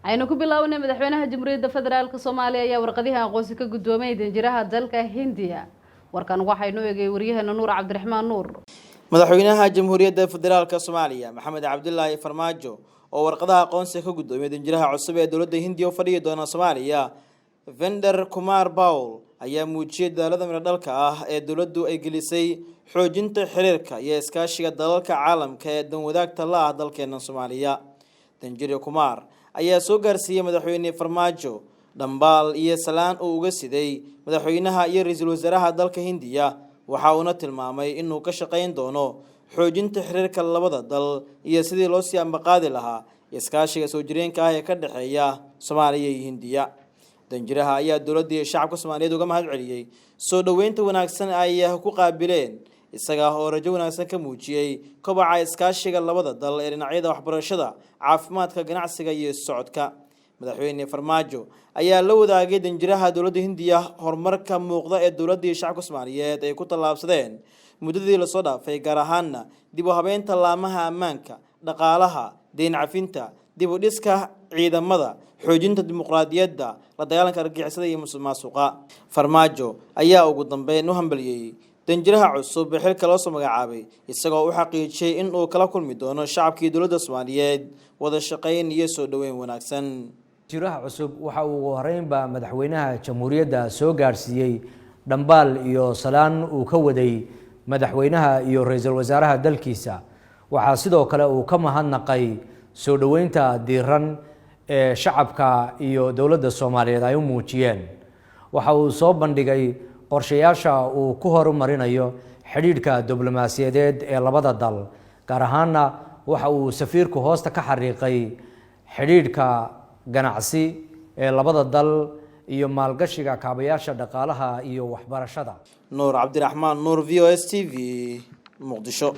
aynu ku bilaabnay madaxweynaha Jamhuuriyadda Federaalka Soomaaliya ayaa warqadaha aqoonsi ka guddoomay danjiraha dalka Hindiya warkan waxaynu eegay wariyahana Nuur Cabdiraxmaan Nuur madaxweynaha Jamhuuriyadda Federaalka Soomaaliya Maxamed Cabdullaahi Farmaajo oo warqadaha aqoonsi ka guddoomay danjiraha cusub ee dawladda Hindiya oo fadhiya doona Soomaaliya Vendor Kumar Paul ayaa muujiyay dadaalada miradhalka ah ee dawladdu ay gelisay xoojinta xiriirka iyo iskaashiga dalalka caalamka ee dan wadaagta la ah dalkeena Soomaaliya danjire Kumar ayaa soo gaarsiiyay madaxweyne Farmaajo dhambaal iyo salaan uu uga siday madaxweynaha iyo ra'iisul wasaaraha dalka Hindiya waxa uu tilmaamay inuu ka shaqeyn doono xoojinta xiriirka labada dal iyo sidii loo sii ambaqaadi lahaa iskaashiga soo jireenka ah ee ka dhaxeeya Soomaaliya iyo Hindiya danjiraha ayaa dawladda iyo shacabka Soomaaliyeed uga mahad celiyay soo dhaweynta wanaagsan ay ku qaabileen isaga oo rajo wanaagsan ka muujiyay kobaca iskaashiga labada dal ee dhinacyada waxbarashada caafimaadka ganacsiga iyo socodka madaxweyne Farmaajo ayaa la wadaagay danjiraha dawladda Hindiya horumarka muuqda ee dawladda iyo shacabka Soomaaliyeed ay ku tallaabsadeen muddadii la soo dhaafay gaar ahaan dib u habeynta laamaha ammaanka dhaqaalaha deyn cafinta dib u dhiska ciidamada xoojinta dimuqraadiyadda la dagaalanka argagixisada iyo musuqmaasuqa Farmaajo ayaa ugu dambeyn u hambaliyay danjiraha cusub ee xilka loo soo magacaabay isagoo u xaqiijiyay in uu kala kulmi doono shacabkii dawladda Soomaaliyeed wada shaqeyn iyo soo dhaweyn wanaagsan danjiraha cusub waxa uu horeynba madaxweynaha jamhuuriyadda soo gaarsiiyay dhambaal iyo salaan uu ka waday madaxweynaha iyo ra'iisul wasaaraha dalkiisa waxa sidoo kale uu ka mahadnaqay soo dhaweynta diiran ee shacabka iyo dawladda Soomaaliyeed ay u muujiyeen waxa uu soo bandhigay qorshayaasha uu ku horumarinayo xiriirka diblomaasiyadeed ee labada dal gaar ahaanna waxa uu safiirku hoosta ka xariiqay xiriirka ganacsi ee labada dal iyo maalgashiga kaabayaasha dhaqaalaha iyo waxbarashada Nuur Cabdiraxmaan Nuur VOS TV Muqdisho